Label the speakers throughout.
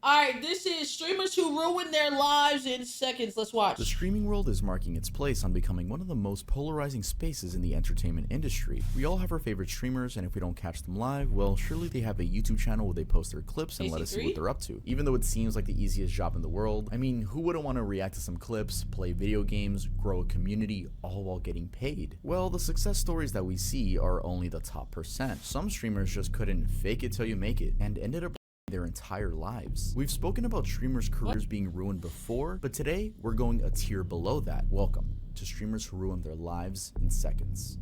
Speaker 1: Alright, this is streamers who ruin their lives in seconds. Let's watch.
Speaker 2: The streaming world is marking its place on becoming one of the most polarizing spaces in the entertainment industry. We all have our favorite streamers, and if we don't catch them live, well, surely they have a YouTube channel where they post their clips and let us see what they're up to. Even though it seems like the easiest job in the world, I mean, who wouldn't want to react to some clips, play video games, grow a community, all while getting paid? Well, the success stories that we see are only the top percent. Some streamers just couldn't fake it till you make it, and ended up their entire lives. We've spoken about streamers' careers being ruined before, but today we're going a tier below that. Welcome to streamers who ruin their lives in seconds.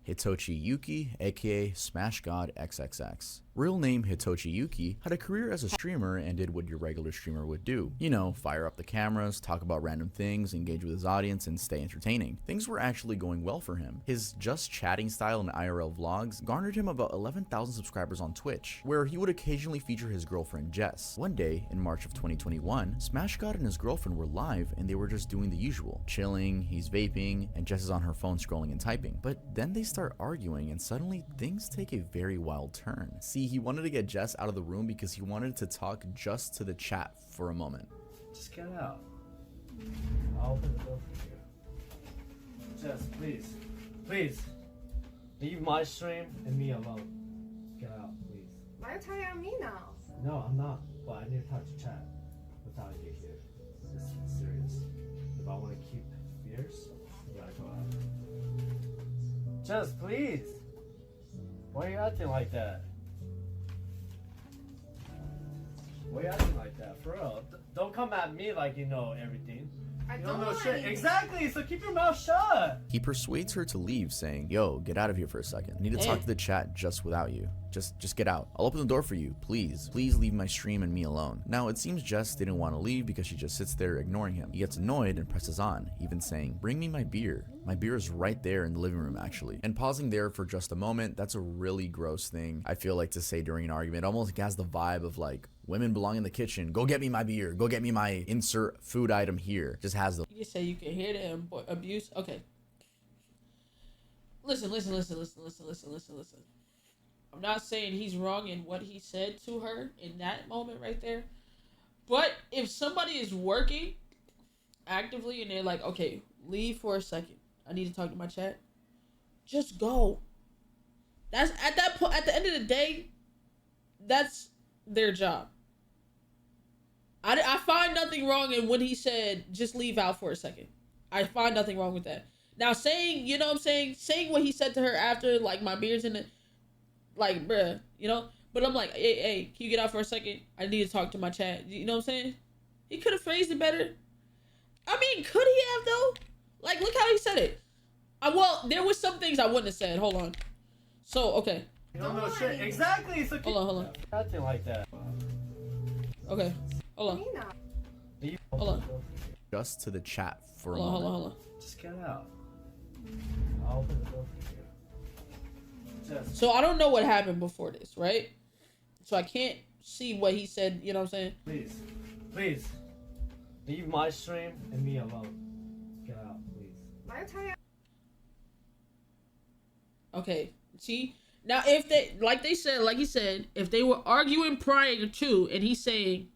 Speaker 2: Hitochi Yuki, aka SmashGod XXX. Real name Hitochi Yuki, had a career as a streamer and did what your regular streamer would do. You know, fire up the cameras, talk about random things, engage with his audience, and stay entertaining. Things were actually going well for him. His just chatting style in IRL vlogs garnered him about 11,000 subscribers on Twitch, where he would occasionally feature his girlfriend Jess. One day, in March of 2021, SmashGod and his girlfriend were live and they were just doing the usual. Chilling, he's vaping, and Jess is on her phone scrolling and typing. But then they start arguing and suddenly things take a very wild turn. See, he wanted to get Jess out of the room because he wanted to talk just to the chat for a moment.
Speaker 3: Just get out. I'll open the door for you. Jess, please. Please. Leave my stream and me alone. Get out, please.
Speaker 4: Why are you telling on me now?
Speaker 3: No, I'm not. But I need to talk to chat without you here. This is serious. If I want to keep fierce, you gotta go out. Jess, please. Why are you acting like that? Why are you acting like that? For real. Don't come at me like you know everything.
Speaker 4: I
Speaker 3: You
Speaker 4: don't
Speaker 3: don't know
Speaker 4: know
Speaker 3: shit.
Speaker 4: anything.
Speaker 3: Exactly, so keep your mouth shut.
Speaker 2: He persuades her to leave, saying, "Yo, get out of here for a second. I need to talk to the chat just without you. Just get out. I'll open the door for you. Please leave my stream and me alone." Now, it seems Jess didn't want to leave because she just sits there ignoring him. He gets annoyed and presses on, even saying, "Bring me my beer. My beer is right there in the living room, actually." And pausing there for just a moment, that's a really gross thing, I feel like, to say during an argument. It almost has the vibe of like, women belong in the kitchen. Go get me my beer. Go get me my insert food item here. Just has the...
Speaker 1: You say you can hear the abuse. Okay. Listen. I'm not saying he's wrong in what he said to her in that moment right there. But if somebody is working actively and they're like, okay, leave for a second. I need to talk to my chat. Just go. That's at that point, at the end of the day, that's their job. I find nothing wrong in when he said, just leave out for a second. I find nothing wrong with that. Now saying, you know what I'm saying? Saying what he said to her after, like, my beer's in it. Like, bruh, you know? But I'm like, hey, can you get out for a second? I need to talk to my chat. You know what I'm saying? He could have phrased it better. I mean, could he have, though? Like, look how he said it. Well, there was some things I wouldn't have said. Hold on. So, okay.
Speaker 3: You don't know shit. Exactly, so keep...
Speaker 1: Hold on.
Speaker 3: Acting like that.
Speaker 1: Okay. Hold on.
Speaker 4: Me now.
Speaker 1: Hold on.
Speaker 2: just to the chat for a moment.
Speaker 1: Hold on.
Speaker 3: Just get out. I'll open the door for you. Just...
Speaker 1: So I don't know what happened before this, right? So I can't see what he said, you know what I'm saying?
Speaker 3: Please. Leave my stream and me alone. Get out, please.
Speaker 4: Why are you telling
Speaker 1: Okay, see? Now if they, like he said, if they were arguing prior to, and he's saying,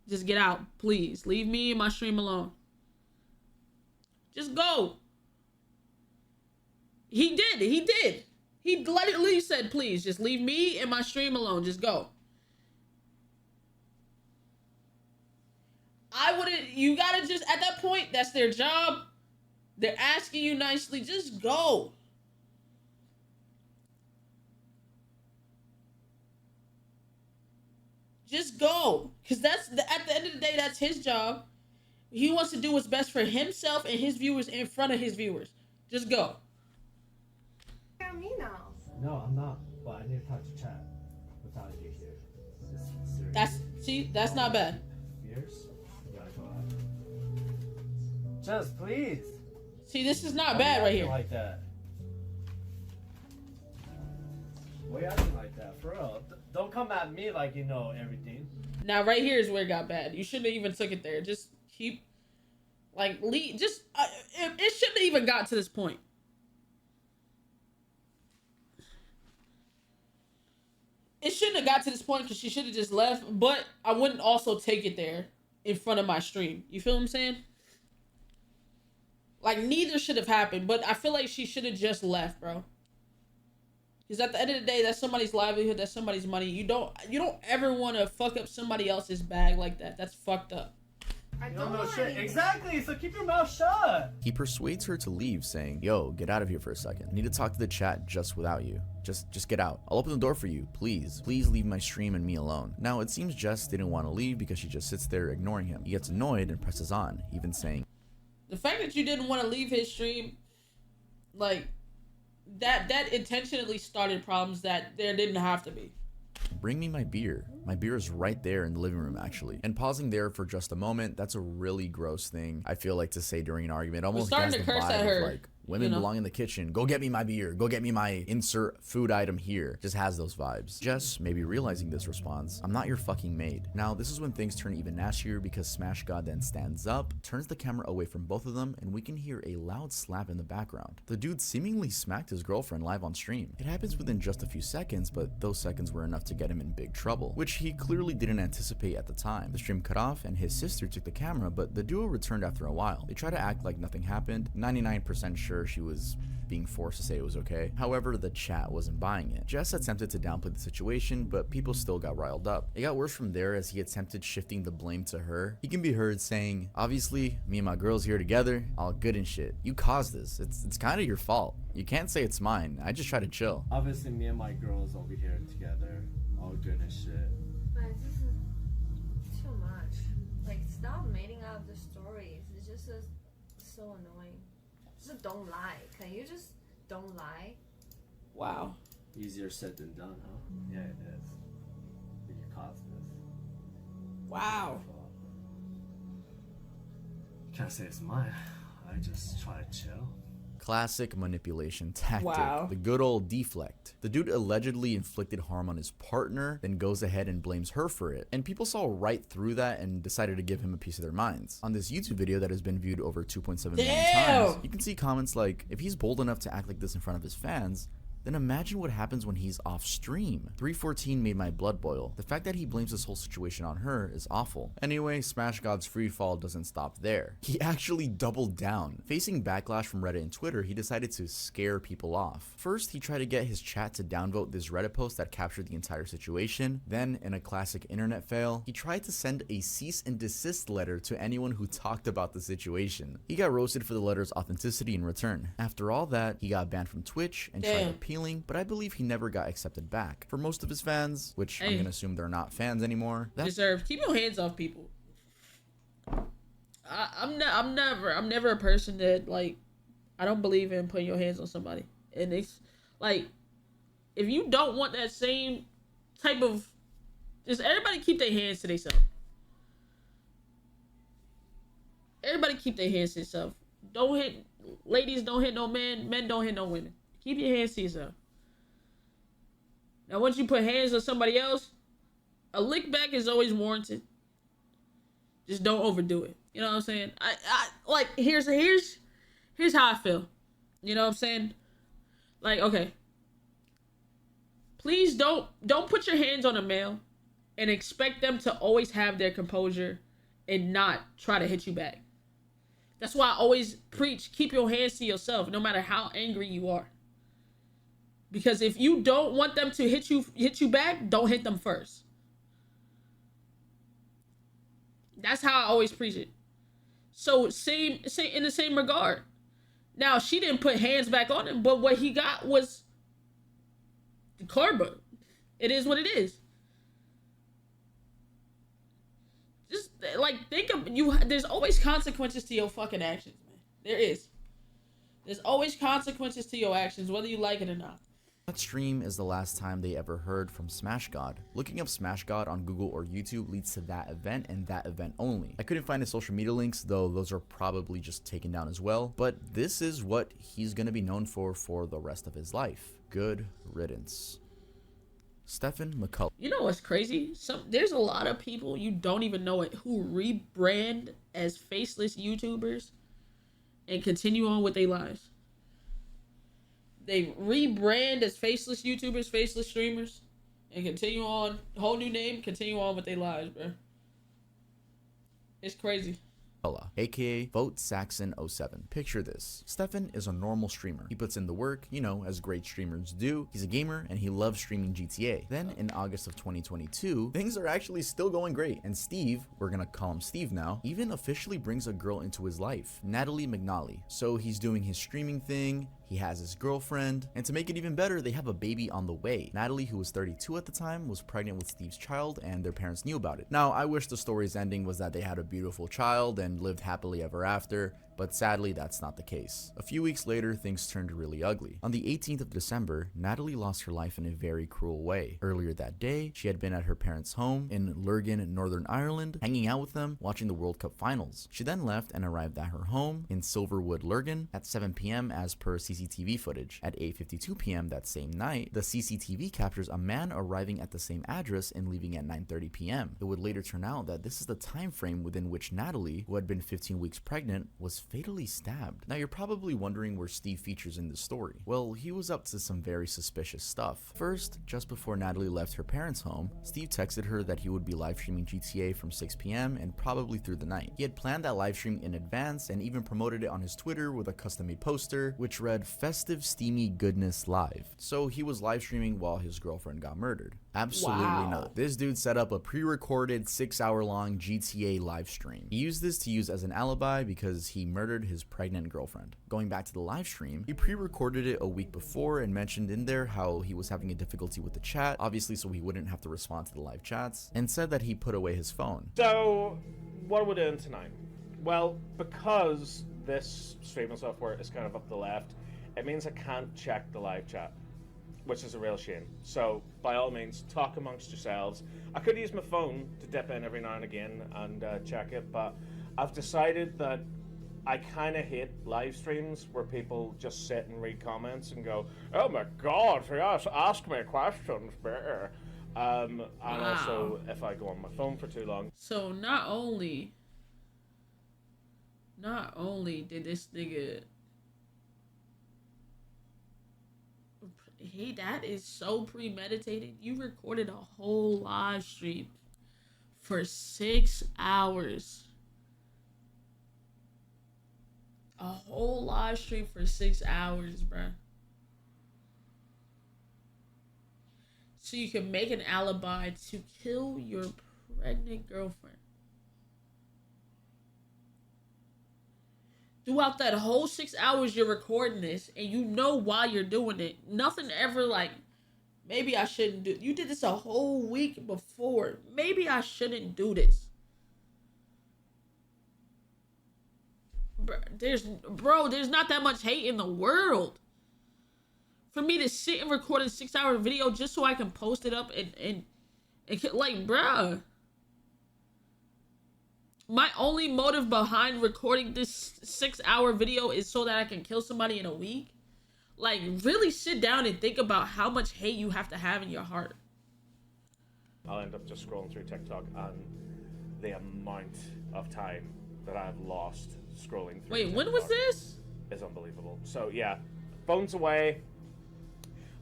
Speaker 1: just get out, please. Leave me and my stream alone. Just go. He did. He literally said, please, just leave me and my stream alone. Just go. I wouldn't, you gotta just, at that point, that's their job. They're asking you nicely, just go. Just go. Because that's, at the end of the day, that's his job. He wants to do what's best for himself and his viewers in front of his viewers. Just go.
Speaker 4: on me now?
Speaker 3: No, I'm not. But I need to talk to chat without you here. This is serious.
Speaker 1: That's not bad.
Speaker 3: Fierce? You gotta go out. Just please.
Speaker 1: See, this is not bad right here.
Speaker 3: Like that. Why are you acting like that? For real. Don't come at me like you know everything.
Speaker 1: Now, right here is where it got bad. You shouldn't have even took it there. Just keep, like, leave. Just, it shouldn't have even got to this point. it shouldn't have got to this point because she should have just left. But I wouldn't also take it there in front of my stream. You feel what I'm saying? Like, neither should have happened, but I feel like she should have just left, bro. Because at the end of the day, that's somebody's livelihood, that's somebody's money. You don't ever want to fuck up somebody else's bag like that. That's fucked up.
Speaker 4: I
Speaker 3: You
Speaker 4: don't
Speaker 3: don't know
Speaker 4: want
Speaker 3: shit.
Speaker 4: any-
Speaker 3: Exactly, so keep your mouth shut.
Speaker 2: He persuades her to leave, saying, "Yo, get out of here for a second. I need to talk to the chat just without you. Just get out. I'll open the door for you. Please leave my stream and me alone." Now, it seems Jess didn't want to leave because she just sits there ignoring him. He gets annoyed and presses on, even saying,
Speaker 1: The fact that you didn't want to leave his stream, like, that intentionally started problems that there didn't have to be.
Speaker 2: "Bring me my beer. My beer is right there in the living room, actually." And pausing there for just a moment, that's a really gross thing, I feel like, to say during an argument. It almost
Speaker 1: starting
Speaker 2: has
Speaker 1: to
Speaker 2: the
Speaker 1: curse
Speaker 2: vibe
Speaker 1: at her,
Speaker 2: of like, women
Speaker 1: you know?
Speaker 2: belong in the kitchen. Go get me my beer. Go get me my insert food item here. Just has those vibes. Jess, maybe realizing this, responds, "I'm not your fucking maid." Now, this is when things turn even nastier because SmashGod then stands up, turns the camera away from both of them, and we can hear a loud slap in the background. The dude seemingly smacked his girlfriend live on stream. It happens within just a few seconds, but those seconds were enough to get him in big trouble, which he clearly didn't anticipate at the time. The stream cut off and his sister took the camera, but the duo returned after a while. They try to act like nothing happened, 99% sure she was being forced to say it was okay. However, the chat wasn't buying it. Jess attempted to downplay the situation, but people still got riled up. It got worse from there as he attempted shifting the blame to her. He can be heard saying, "Obviously, me and my girls here together, all good and shit. You caused this. It's kind of your fault. You can't say it's mine. I just try to chill."
Speaker 3: Obviously, me and my girls over here together, all good and shit.
Speaker 5: But this is too much. Like, stop making up the stories. It's just so annoying. Just don't lie. Can you just don't lie?
Speaker 1: Wow.
Speaker 3: Easier said than done, huh? Yeah, it is. But you caused this.
Speaker 1: Wow.
Speaker 3: Can't say it's mine. I just try to chill.
Speaker 2: Classic manipulation tactic.
Speaker 1: Wow.
Speaker 2: The good old deflect. The dude allegedly inflicted harm on his partner, then goes ahead and blames her for it. And people saw right through that and decided to give him a piece of their minds. On this YouTube video that has been viewed over 2.7 million times, you can see comments like, "If he's bold enough to act like this in front of his fans, then imagine what happens when he's off stream. 314 made my blood boil. The fact that he blames this whole situation on her is awful." Anyway, SmashGod's free fall doesn't stop there. He actually doubled down. Facing backlash from Reddit and Twitter, he decided to scare people off. First, he tried to get his chat to downvote this Reddit post that captured the entire situation. Then, in a classic internet fail, he tried to send a cease and desist letter to anyone who talked about the situation. He got roasted for the letter's authenticity in return. After all that, he got banned from Twitch and tried appealing, but I believe he never got accepted back. For most of his fans, which I'm gonna assume they're not fans anymore,
Speaker 1: Deserve. Keep your hands off people. I'm never a person that, like, I don't believe in putting your hands on somebody. And it's like, if you don't want that same type of, just everybody keep their hands to themselves. Everybody keep their hands to themselves. Don't hit, ladies don't hit no men, men don't hit no women. Keep your hands to yourself. Now, once you put hands on somebody else, a lick back is always warranted. Just don't overdo it. You know what I'm saying? I like, here's how I feel. You know what I'm saying? Like, okay. Please don't put your hands on a male and expect them to always have their composure and not try to hit you back. That's why I always preach, keep your hands to yourself, no matter how angry you are. Because if you don't want them to hit you back, don't hit them first. That's how I always preach it. So same in the same regard. Now, she didn't put hands back on him, but what he got was the karma. It is what it is. Just like, think of you. There's always consequences to your fucking actions, man. There is. There's always consequences to your actions, whether you like it or not.
Speaker 2: That stream is the last time they ever heard from SmashGod. Looking up SmashGod on Google or YouTube leads to that event and that event only. I couldn't find his social media links, though those are probably just taken down as well, but this is what he's gonna be known for the rest of his life. Good riddance. Stefan McCullagh.
Speaker 1: You know what's crazy? There's a lot of people, you don't even know it, who rebrand as faceless YouTubers and continue on with their lives. They rebrand as faceless YouTubers, faceless streamers, and continue on, whole new name, continue on with their lives, bro. It's crazy.
Speaker 2: aka Vote Saxon 07. Picture this. Stefan is a normal streamer. He puts in the work, you know, as great streamers do. He's a gamer and he loves streaming GTA. Then in August of 2022, things are actually still going great, and Steve, we're gonna call him Steve now, even officially brings a girl into his life, Natalie McCullagh. So he's doing his streaming thing, he has his girlfriend, and to make it even better, they have a baby on the way. Natalie, who was 32 at the time, was pregnant with Steve's child, and their parents knew about it. Now, I wish the story's ending was that they had a beautiful child and lived happily ever after, but sadly that's not the case. A few weeks later, things turned really ugly. On the 18th of December, Natalie lost her life in a very cruel way. Earlier that day, she had been at her parents' home in Lurgan, Northern Ireland, hanging out with them, watching the World Cup finals. She then left and arrived at her home in Silverwood, Lurgan at 7 p.m. as per CCTV footage. At 8:52 p.m. that same night, the CCTV captures a man arriving at the same address and leaving at 9:30 p.m. It would later turn out that this is the time frame within which Natalie, who had been 15 weeks pregnant, was fatally stabbed. Now you're probably wondering where Steve features in this story. Well, he was up to some very suspicious stuff. First, just before Natalie left her parents' home, Steve texted her that he would be live streaming GTA from 6 p.m. and probably through the night. He had planned that live stream in advance and even promoted it on his Twitter with a custom-made poster, which read "Festive Steamy Goodness Live." So he was live streaming while his girlfriend got murdered. Absolutely not. This dude set up a pre-recorded 6-hour-long GTA live stream. He used this to use as an alibi because he murdered his pregnant girlfriend. Going back to the live stream, he pre-recorded it a week before and mentioned in there how he was having a difficulty with the chat, obviously so he wouldn't have to respond to the live chats, and said that he put away his phone.
Speaker 6: So, what are we doing tonight? Well, because this streaming software is kind of up the left, it means I can't check the live chat, which is a real shame. So, by all means, talk amongst yourselves. I could use my phone to dip in every now and again and check it, but I've decided that I kind of hate live streams where people just sit and read comments and go, "Oh my God, yes, ask me questions better." And also, if I go on my phone for too long.
Speaker 1: So not only did this nigga, that is so premeditated. You recorded a whole live stream for 6 hours. A whole live stream for 6 hours, bruh. So you can make an alibi to kill your pregnant girlfriend. Throughout that whole 6 hours you're recording this, and you know why you're doing it. Nothing ever like, maybe I shouldn't do. You did this a whole week before. Maybe I shouldn't do this. There's not that much hate in the world for me to sit and record a 6-hour video just so I can post it up and like, bruh. My only motive behind recording this 6-hour video is so that I can kill somebody in a week. Like, really sit down and think about how much hate you have to have in your heart.
Speaker 6: I'll end up just scrolling through TikTok, and the amount of time that I've lost scrolling through
Speaker 1: Wait,
Speaker 6: TikTok
Speaker 1: when was this?
Speaker 6: is unbelievable. So yeah, phone's away.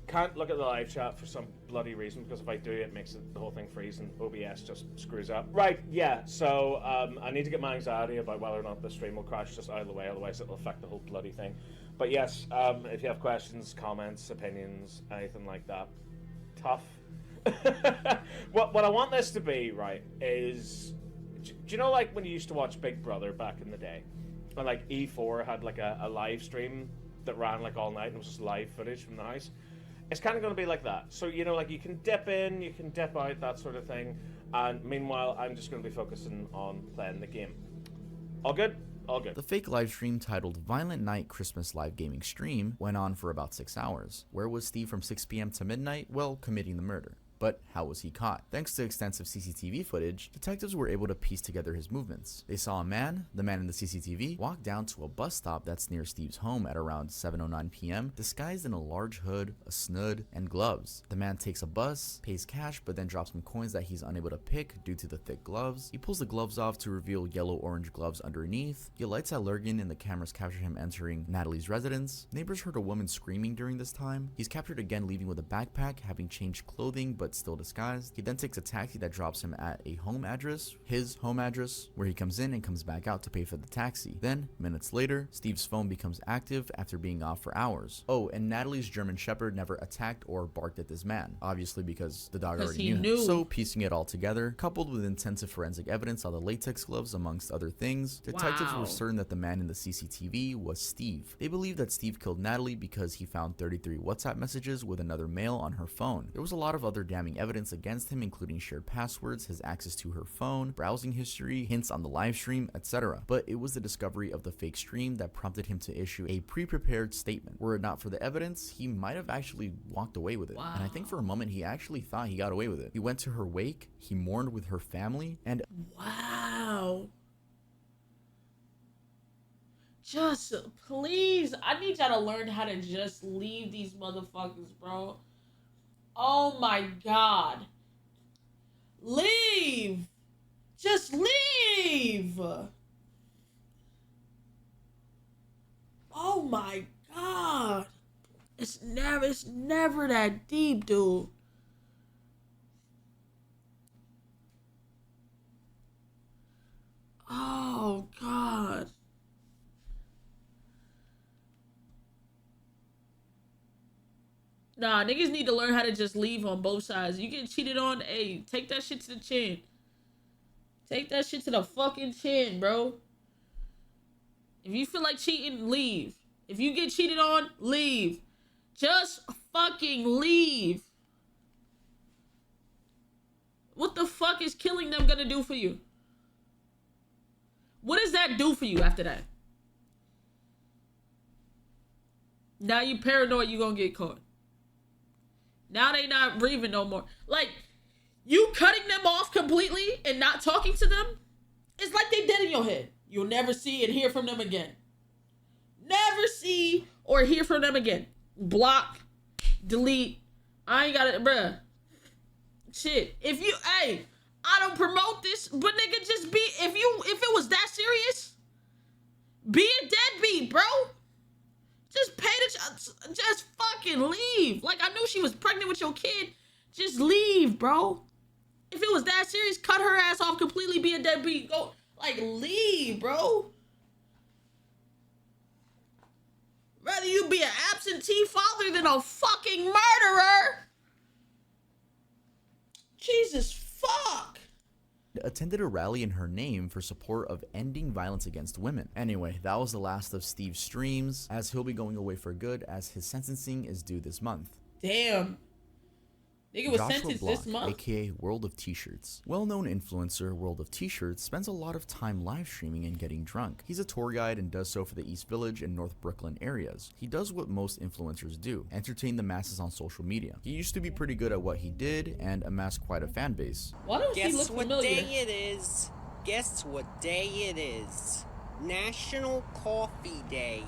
Speaker 6: Can't look at the live chat for some bloody reason, because if I do, it makes the whole thing freeze and OBS just screws up. Right, yeah, so I need to get my anxiety about whether or not the stream will crash just out of the way, otherwise it'll affect the whole bloody thing. But yes, if you have questions, comments, opinions, anything like that, tough. What I want this to be, right, is... Do you know, like, when you used to watch Big Brother back in the day? And, like, E4 had, like, a live stream that ran, like, all night, and it was just live footage from the house? It's kind of going to be like that. So, you know, like, you can dip in, you can dip out, that sort of thing. And meanwhile, I'm just going to be focusing on playing the game. All good? All good.
Speaker 2: The fake live stream titled Violent Night Christmas Live Gaming Stream went on for about 6 hours. Where was Steve from 6 p.m. to midnight? Well, committing the murder. But how was he caught? Thanks to extensive CCTV footage, detectives were able to piece together his movements. They saw a man, the man in the CCTV, walk down to a bus stop that's near Steve's home at around 7:09 p.m., disguised in a large hood, a snood, and gloves. The man takes a bus, pays cash, but then drops some coins that he's unable to pick due to the thick gloves. He pulls the gloves off to reveal yellow-orange gloves underneath. He lights at Lurgan and the cameras capture him entering Natalie's residence. Neighbors heard a woman screaming during this time. He's captured again leaving with a backpack, having changed clothing, but but still disguised. He then takes a taxi that drops him at a home address, his home address, where he comes in and comes back out to pay for the taxi. Then, minutes later, Steve's phone becomes active after being off for hours. Oh, and Natalie's German Shepherd never attacked or barked at this man, obviously because the dog already knew him. So, piecing it all together, coupled with intensive forensic evidence on the latex gloves amongst other things, detectives were certain that the man in the CCTV was Steve. They believed that Steve killed Natalie because he found 33 WhatsApp messages with another male on her phone. There was a lot of other damning evidence against him, including shared passwords, his access to her phone, browsing history, hints on the live stream, etc. But it was the discovery of the fake stream that prompted him to issue a pre-prepared statement. Were it not for the evidence, he might have actually walked away with it. And I think for a moment he actually thought he got away with it. He went to her wake, he mourned with her family, and
Speaker 1: wow. Just please, I need y'all to learn how to just leave these motherfuckers, bro. Oh my god. Leave. Just leave. Oh my god. It's never that deep, dude. Oh god. Nah, niggas need to learn how to just leave on both sides. You get cheated on, hey, take that shit to the chin. Take that shit to the fucking chin, bro. If you feel like cheating, leave. If you get cheated on, leave. Just fucking leave. What the fuck is killing them gonna do for you? What does that do for you after that? Now you paranoid you gonna get caught. Now they not breathing no more. Like, you cutting them off completely and not talking to them, it's like they dead in your head. You'll never see and hear from them again. Never see or hear from them again. Block, delete. I ain't got it, bruh. Shit. If you, hey, I don't promote this, but nigga, just be, if it was that serious, be a deadbeat, bro. Just pay the, just fucking leave. Like, I knew she was pregnant with your kid. Just leave, bro. If it was that serious, cut her ass off completely, be a deadbeat. Go, like, leave, bro. Rather you be an absentee father than a fucking murderer. Jesus fuck.
Speaker 2: Attended a rally in her name for support of ending violence against women. Anyway, that was the last of Steve's streams, as he'll be going away for good as his sentencing is due this month.
Speaker 1: Damn. Nigga was sentenced
Speaker 2: Block,
Speaker 1: this month.
Speaker 2: aka World of T-Shirts. Well-known influencer World of T-Shirts spends a lot of time live streaming and getting drunk. He's a tour guide and does so for the East Village and North Brooklyn areas. He does what most influencers do, entertain the masses on social media. He used to be pretty good at what he did and amassed quite a fan base.
Speaker 1: Why don't he look
Speaker 7: Guess what
Speaker 1: familiar?
Speaker 7: day it is? Guess what day it is? National Coffee Day.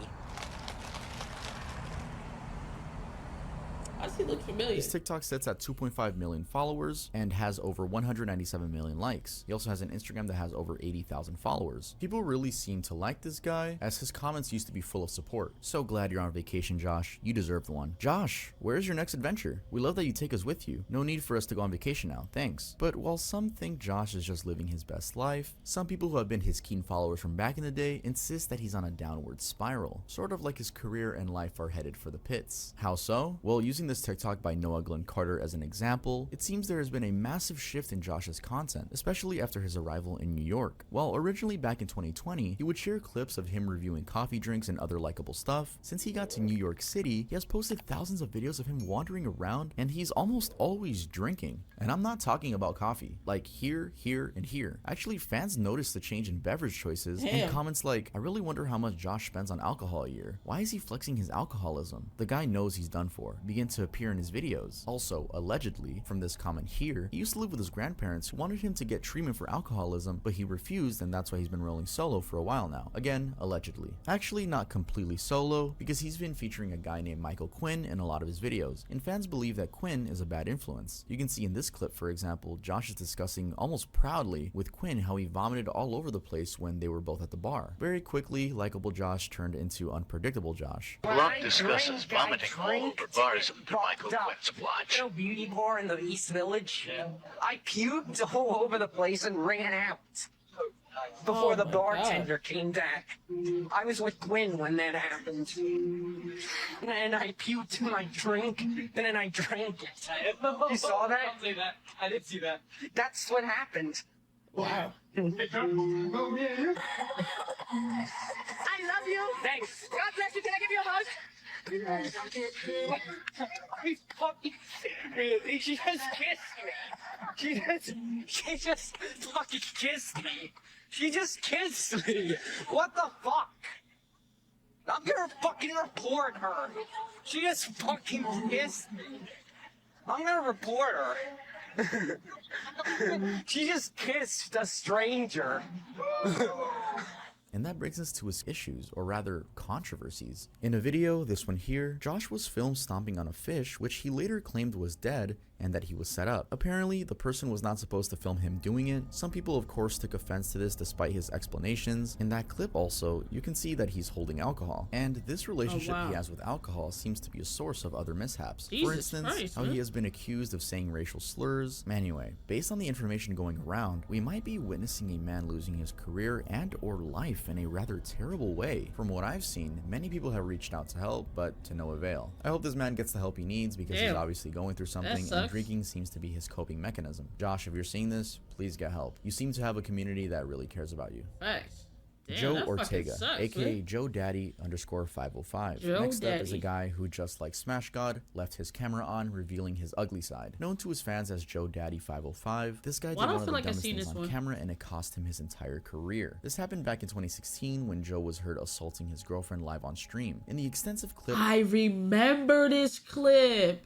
Speaker 1: Why does he look familiar?
Speaker 2: His TikTok sits at 2.5 million followers and has over 197 million likes. He also has an Instagram that has over 80,000 followers. People really seem to like this guy, as his comments used to be full of support. So glad you're on vacation, Josh. You deserve one. Josh, where's your next adventure? We love that you take us with you. No need for us to go on vacation now, thanks. But while some think Josh is just living his best life, some people who have been his keen followers from back in the day insist that he's on a downward spiral, sort of like his career and life are headed for the pits. How so? Well, using this TikTok by Noah Glenn Carter as an example, it seems there has been a massive shift in Josh's content, especially after his arrival in New York. While originally back in 2020, he would share clips of him reviewing coffee drinks and other likable stuff, since he got to New York City, he has posted thousands of videos of him wandering around, and he's almost always drinking. And I'm not talking about coffee, like here, and here. Actually, fans notice the change in beverage choices, and comments like, I really wonder how much Josh spends on alcohol a year. Why is he flexing his alcoholism? The guy knows he's done for, begin to appear in his videos. Also, allegedly, from this comment here, he used to live with his grandparents who wanted him to get treatment for alcoholism, but he refused, and that's why he's been rolling solo for a while now. Again, allegedly. Actually, not completely solo, because he's been featuring a guy named Michael Quinn in a lot of his videos, and fans believe that Quinn is a bad influence. You can see in this clip, for example, Josh is discussing almost proudly with Quinn how he vomited all over the place when they were both at the bar. Very quickly, likable Josh turned into unpredictable Josh.
Speaker 8: Love discusses vomiting all over bars fucked up. You know, beauty bar in the East Village? I puked all over the place and ran out before the bartender came back. I was with Gwen when that happened. And I puked in my drink, and then I drank it. You saw that?
Speaker 9: Don't say that. I didn't see that.
Speaker 8: That's what happened.
Speaker 1: Wow.
Speaker 8: I love you. Thanks. God bless you. Can I give you a hug? She just kissed me. She just fucking kissed me. She just kissed me. What the fuck? I'm gonna fucking report her. She just fucking kissed me. I'm gonna report her. She just kissed a stranger.
Speaker 2: And that brings us to his issues, or rather controversies. In a video, this one here, Josh was filmed stomping on a fish, which he later claimed was dead and that he was set up. Apparently, the person was not supposed to film him doing it. Some people of course took offense to this despite his explanations. In that clip also, you can see that he's holding alcohol. And this relationship he has with alcohol seems to be a source of other mishaps. For instance, how he has been accused of saying racial slurs. Anyway, based on the information going around, we might be witnessing a man losing his career and or life in a rather terrible way. From what I've seen, many people have reached out to help, but to no avail. I hope this man gets the help he needs because he's obviously going through something, and drinking seems to be his coping mechanism. Josh, if you're seeing this, please get help. You seem to have a community that really cares about you.
Speaker 1: Thanks. Damn,
Speaker 2: Joe Ortega, aka Joe Daddy _505. Next up is a guy who, just like SmashGod, left his camera on, revealing his ugly side. Known to his fans as Joe Daddy 505, this guy did one of the dumbest things on camera, and it cost him his entire career. This happened back in 2016 when Joe was heard assaulting his girlfriend live on stream. In the extensive clip,
Speaker 1: I remember this clip.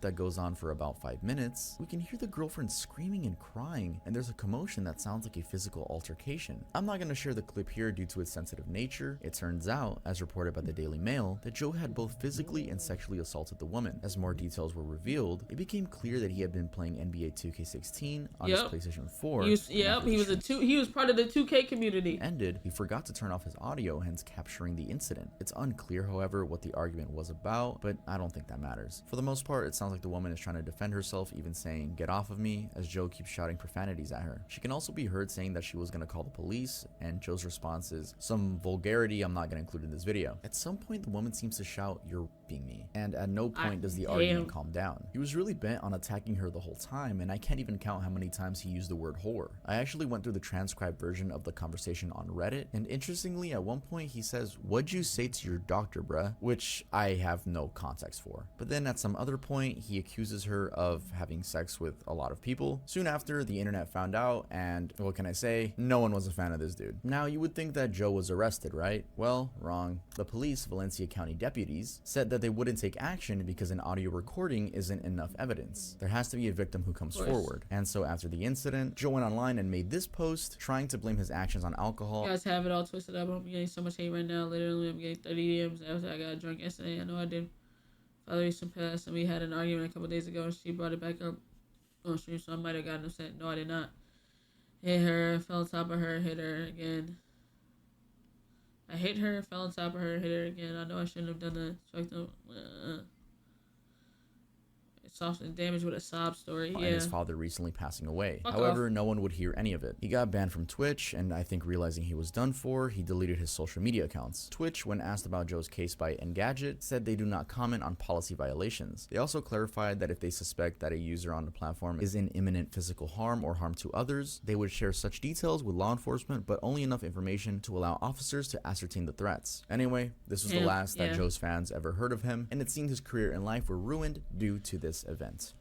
Speaker 1: That
Speaker 2: goes on for about 5 minutes, we can hear the girlfriend screaming and crying, and there's a commotion that sounds like a physical altercation. I'm not going to share the clip here due to its sensitive nature. It turns out, as reported by the Daily Mail, that Joe had both physically and sexually assaulted the woman. As more details were revealed, it became clear that he had been playing NBA 2K16 on his PlayStation 4.
Speaker 1: He was part of the 2K community.
Speaker 2: Ended, he forgot to turn off his audio, hence capturing the incident. It's unclear, however, what the argument was about, but I don't think that matters. For the most part, it sounds like the woman is trying to defend herself, even saying, "Get off of me," as Joe keeps shouting profanities at her. She can also be heard saying that she was going to call the police, and Joe's response is some vulgarity I'm not going to include in this video. At some point, the woman seems to shout, "You're raping me," and at no point does the argument calm down. He was really bent on attacking her the whole time, and I can't even count how many times he used the word whore. I actually went through the transcribed version of the conversation on Reddit, and interestingly, at one point he says, "What'd you say to your doctor, bruh?" Which I have no context for. But then at some other point, he accuses her of having sex with a lot of people. Soon after, the internet found out, and what can I say? No one was a fan of this dude. Now, you would think that Joe was arrested, right? Well, wrong. The police, Valencia County deputies, said that they wouldn't take action because an audio recording isn't enough evidence. There has to be a victim who comes forward. And so after the incident, Joe went online and made this post trying to blame his actions on alcohol.
Speaker 1: You guys have it all twisted up. I'm getting so much hate right now. Literally, I'm getting 30 DMs after I got drunk yesterday. I know I did. Father some past, and we had an argument a couple days ago, and she brought it back up on stream, so I might have gotten upset. No, I did not. Hit her, fell on top of her, hit her again. I hit her, fell on top of her, hit her again. I know I shouldn't have done that. Soft and damage with a sob story.
Speaker 2: And his father recently passing away. However, no one would hear any of it. He got banned from Twitch, and I think realizing he was done for, he deleted his social media accounts. Twitch, when asked about Joe's case by Engadget, said they do not comment on policy violations. They also clarified that if they suspect that a user on the platform is in imminent physical harm or harm to others, they would share such details with law enforcement, but only enough information to allow officers to ascertain the threats. Anyway, this was the last that Joe's fans ever heard of him, and it seemed his career and life were ruined due to this event.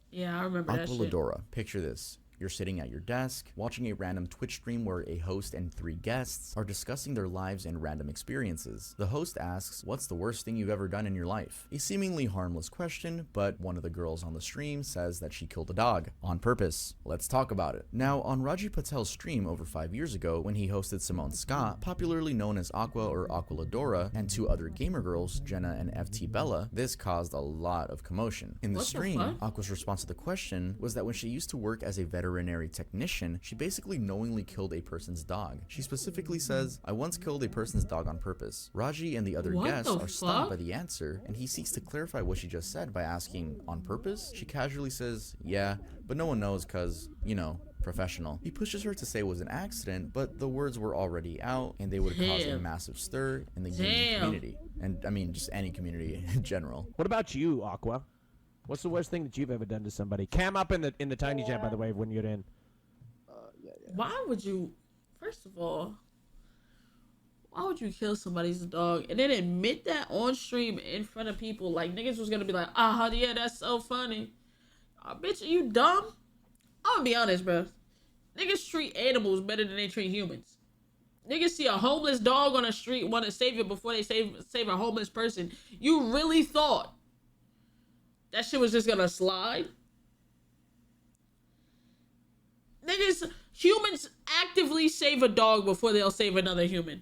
Speaker 1: Yeah, I remember that shit.
Speaker 2: Aqualadora. Picture this. You're sitting at your desk, watching a random Twitch stream where a host and 3 guests are discussing their lives and random experiences. The host asks, "What's the worst thing you've ever done in your life?" A seemingly harmless question, but one of the girls on the stream says that she killed a dog on purpose. Let's talk about it. Now, on Raji Patel's stream over 5 years ago, when he hosted Simone Scott, popularly known as Aqua or Aqualadora, and 2 other gamer girls, Jenna and FT Bella, this caused a lot of commotion. In the stream, Aqua's response to the question was that when she used to work as a veteran veterinary technician, she basically knowingly killed a person's dog. She specifically says, "I once killed a person's dog on purpose." Raji and the other guests are stunned by the answer, and he seeks to clarify what she just said by asking, "On purpose?" She casually says, "Yeah, but no one knows cause, you know, professional." He pushes her to say it was an accident, but the words were already out and they would cause a massive stir in the gaming community. And I mean, just any community in general.
Speaker 9: What about you, Aqua? What's the worst thing that you've ever done to somebody? Cam up in the tiny chat, by the way, when you're in.
Speaker 1: Why would you, first of all, why would you kill somebody's dog and then admit that on stream in front of people? Like, niggas was gonna be like, yeah, that's so funny. Bitch, are you dumb? I'm gonna be honest, bro. Niggas treat animals better than they treat humans. Niggas see a homeless dog on the street, want to save it before they save a homeless person. You really thought that shit was just gonna slide? Niggas, humans actively save a dog before they'll save another human.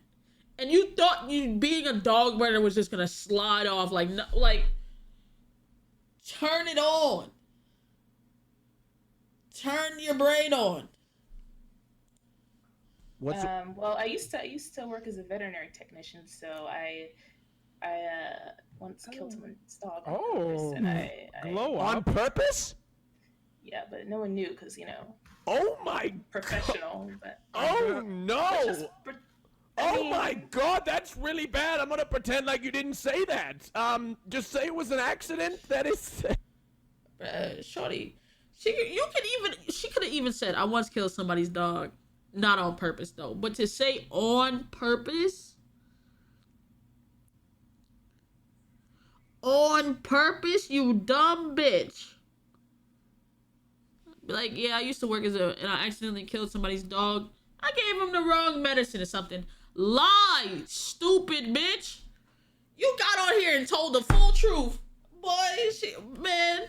Speaker 1: And you thought being a dog murderer was just gonna slide off like, no, like, turn it on. Turn your brain on.
Speaker 10: Well, I used to work as a veterinary technician, so I once killed someone's dog on purpose, and I
Speaker 9: on purpose?
Speaker 10: Yeah, but no one knew because, you know.
Speaker 9: Oh my
Speaker 10: professional. But
Speaker 9: oh no! My god, that's really bad. I'm gonna pretend like you didn't say that. Just say it was an accident. That is.
Speaker 1: Shorty, she could have even said, "I once killed somebody's dog." Not on purpose, though. But to say on purpose? On purpose, you dumb bitch. Be like, yeah, I used to work and I accidentally killed somebody's dog. I gave him the wrong medicine or something. Lie, stupid bitch. You got on here and told the full truth. Boy, man.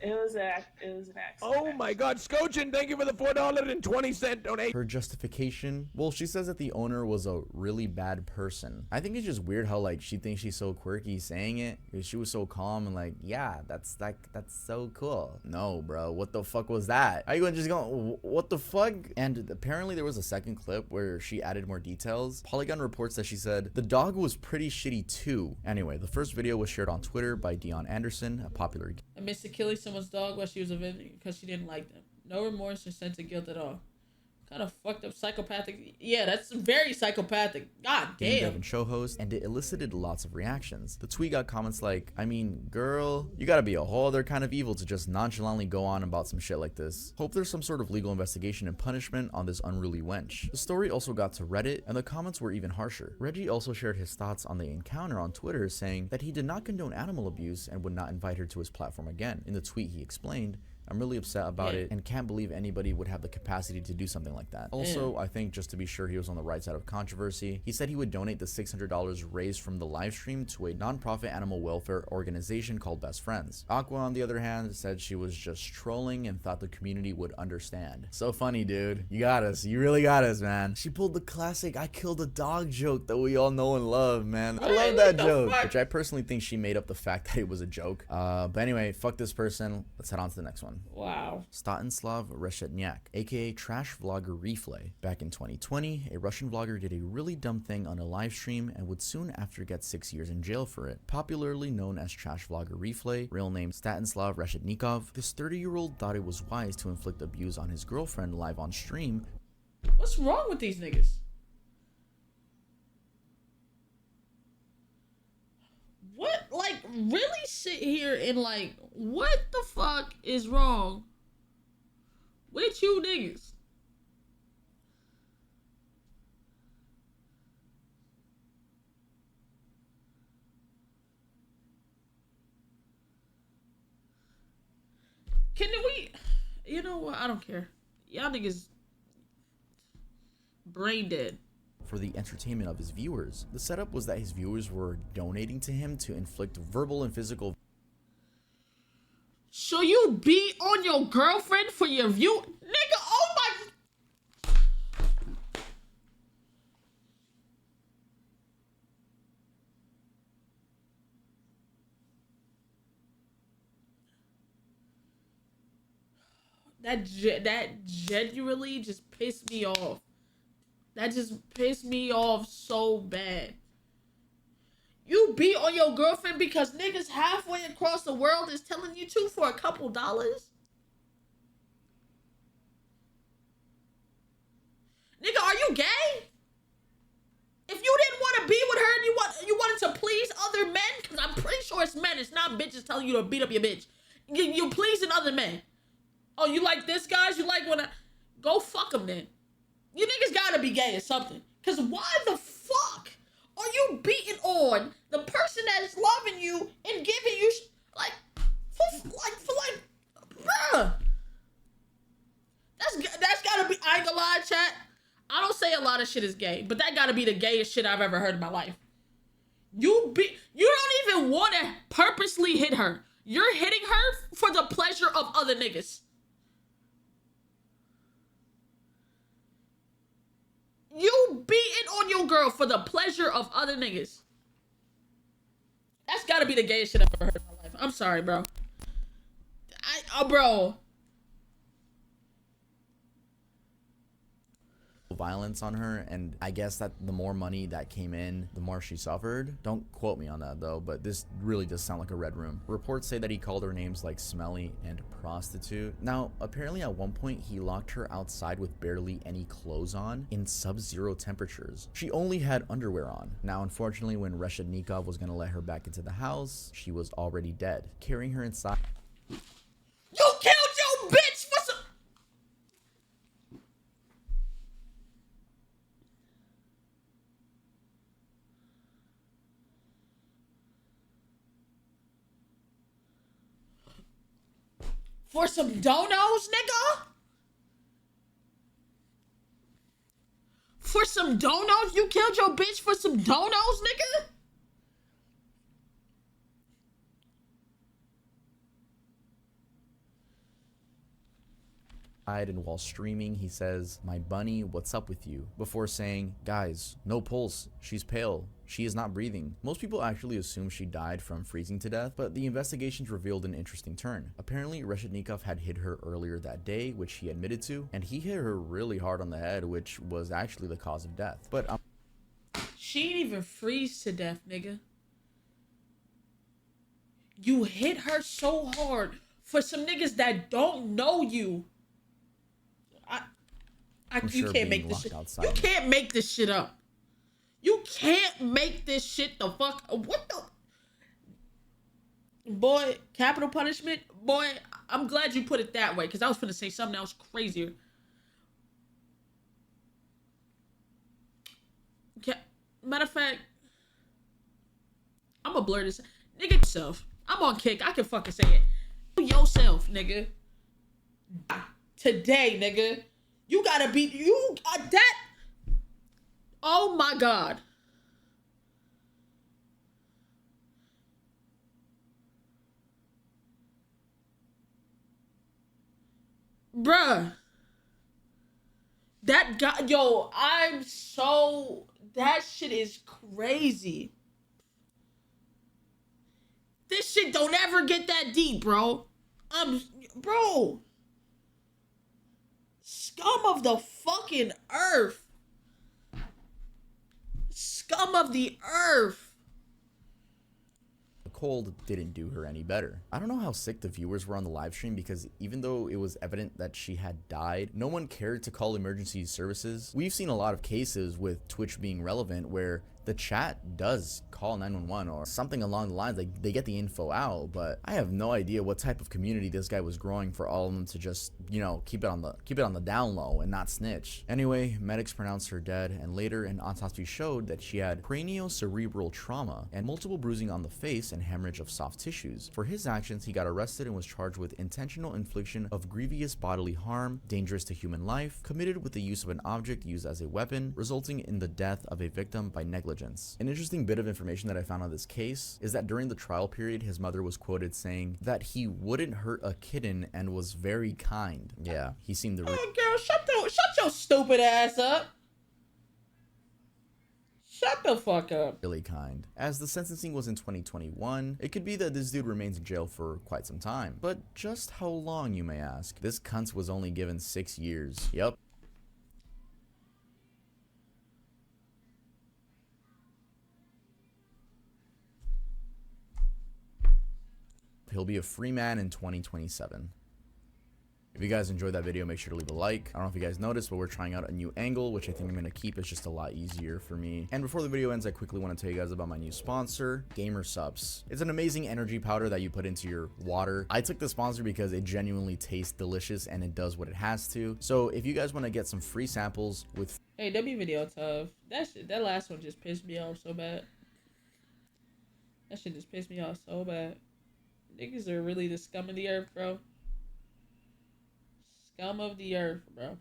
Speaker 10: It was an accident.
Speaker 9: Oh my god, Scojin, thank you for the $4.20 donation.
Speaker 2: Her justification? Well, she says that the owner was a really bad person. I think it's just weird how, like, she thinks she's so quirky saying it. She was so calm and like, yeah, that's so cool. No, bro, what the fuck was that? Are you just going, what the fuck? And apparently there was a second clip where she added more details. Polygon reports that she said, the dog was pretty shitty too. Anyway, the first video was shared on Twitter by Dion Anderson, a popular...
Speaker 1: admits to killing someone's dog while she was a victim because she didn't like them. No remorse or sense of guilt at all. Kind of fucked up psychopathic. Yeah, that's very psychopathic. God damn.
Speaker 2: Devin show host, and it elicited lots of reactions. The tweet got comments like, I mean, girl, you gotta be a whole other kind of evil to just nonchalantly go on about some shit like this. Hope there's some sort of legal investigation and punishment on this unruly wench. The story also got to Reddit, and the comments were even harsher. Reggie also shared his thoughts on the encounter on Twitter, saying that he did not condone animal abuse and would not invite her to his platform again. In the tweet, he explained, I'm really upset about it and can't believe anybody would have the capacity to do something like that. Also, I think just to be sure he was on the right side of controversy, he said he would donate the $600 raised from the live stream to a non-profit animal welfare organization called Best Friends. Aqua, on the other hand, said she was just trolling and thought the community would understand. So funny, dude. You got us. You really got us, man. She pulled the classic I killed a dog joke that we all know and love, man. I love that joke, which I personally think she made up the fact that it was a joke. But anyway, fuck this person. Let's head on to the next one.
Speaker 1: Wow.
Speaker 2: Stanislav Reshetnyak, aka Trash Vlogger Replay. Back in 2020, a Russian vlogger did a really dumb thing on a live stream and would soon after get 6 years in jail for it. Popularly known as Trash Vlogger Replay, real name Stanislav Reshetnyak, this 30-year-old thought it was wise to inflict abuse on his girlfriend live on stream.
Speaker 1: What's wrong with these niggas? What, like, really sit here and like, what the fuck is wrong with you niggas? Can we, you know what, I don't care. Y'all niggas brain dead.
Speaker 2: For the entertainment of his viewers. The setup was that his viewers were donating to him to inflict verbal and physical.
Speaker 1: So you beat on your girlfriend for your view? Nigga, oh my... That genuinely just pissed me off. That just pissed me off so bad. You beat on your girlfriend because niggas halfway across the world is telling you to for a couple dollars? Nigga, are you gay? If you didn't want to be with her and you wanted to please other men, because I'm pretty sure it's men, it's not bitches telling you to beat up your bitch. You pleasing other men. Oh, you like this, guys? You like when I... Go fuck them then. You niggas gotta be gay or something. Because why the fuck are you beating on the person that is loving you and giving you bruh. That's gotta be, I ain't gonna lie, chat. I don't say a lot of shit is gay, but that gotta be the gayest shit I've ever heard in my life. You don't even want to purposely hit her. You're hitting her for the pleasure of other niggas. You beating on your girl for the pleasure of other niggas. That's gotta be the gayest shit I've ever heard in my life. I'm sorry, bro. Bro.
Speaker 2: Violence on her, and I guess that the more money that came in, the more she suffered. Don't quote me on that though, but this really does sound like a red room. Reports say that he called her names like smelly and prostitute. Now, apparently at one point he locked her outside with barely any clothes on in sub-zero temperatures. She only had underwear on. Now, unfortunately, when Reshetnyak was gonna let her back into the house, she was already dead. Carrying her inside.
Speaker 1: You killed your bitch for some... For some donos, nigga? For some donos? You killed your bitch for some donos, nigga?
Speaker 2: And while streaming, he says, "My bunny, what's up with you?" Before saying, "Guys, no pulse. She's pale. She is not breathing." Most people actually assume she died from freezing to death, but the investigations revealed an interesting turn. Apparently, Reshetnyak had hit her earlier that day, which he admitted to, and he hit her really hard on the head, which was actually the cause of death. But
Speaker 1: she didn't even freeze to death, nigga. You hit her so hard for some niggas that don't know you. You can't make this shit. You can't make this shit up. You can't make this shit the fuck. What the? Boy, capital punishment? Boy, I'm glad you put it that way, because I was finna say something else crazier. Matter of fact, I'm gonna blur this. Nigga, yourself. I'm on kick. I can fucking say it. Yourself, nigga. Today, nigga. You gotta be, that, oh my God. Bruh. That guy, yo, that shit is crazy. This shit don't ever get that deep, bro. Bro. Scum of the fucking earth. Scum of the earth.
Speaker 2: the cold didn't do her any better. I don't know how sick the viewers were on the live stream, because even though it was evident that she had died, no one cared to call emergency services. We've seen a lot of cases with Twitch being relevant where the chat does call 911 or something along the lines, like they get the info out, but I have no idea what type of community this guy was growing for all of them to just, you know, keep it on the down low and not snitch. Anyway, medics pronounced her dead, and later an autopsy showed that she had craniocerebral trauma and multiple bruising on the face and hemorrhage of soft tissues. For his actions, he got arrested and was charged with intentional infliction of grievous bodily harm, dangerous to human life, committed with the use of an object used as a weapon, resulting in the death of a victim by negligence. An interesting bit of information that I found on this case is that during the trial period, his mother was quoted saying that he wouldn't hurt a kitten and was very kind. Yeah, he seemed to...
Speaker 1: Oh, girl, shut your stupid ass up. Shut the fuck up.
Speaker 2: Really kind. As the sentencing was in 2021, it could be that this dude remains in jail for quite some time. But just how long, you may ask? This cunt was only given 6 years. Yup. He'll be a free man in 2027. If you guys enjoyed that video, make sure to leave a like. I don't know if you guys noticed, but we're trying out a new angle, which I think I'm going to keep. It's just a lot easier for me. And before the video ends, I quickly want to tell you guys about my new sponsor, Gamer Subs. It's an amazing energy powder that you put into your water. I took the sponsor because it genuinely tastes delicious and it does what it has to. So if you guys want to get some free samples with...
Speaker 1: Hey, W video tough. That last one just pissed me off so bad. That shit just pissed me off so bad. Niggas are really the scum of the earth, bro. Scum of the earth, bro.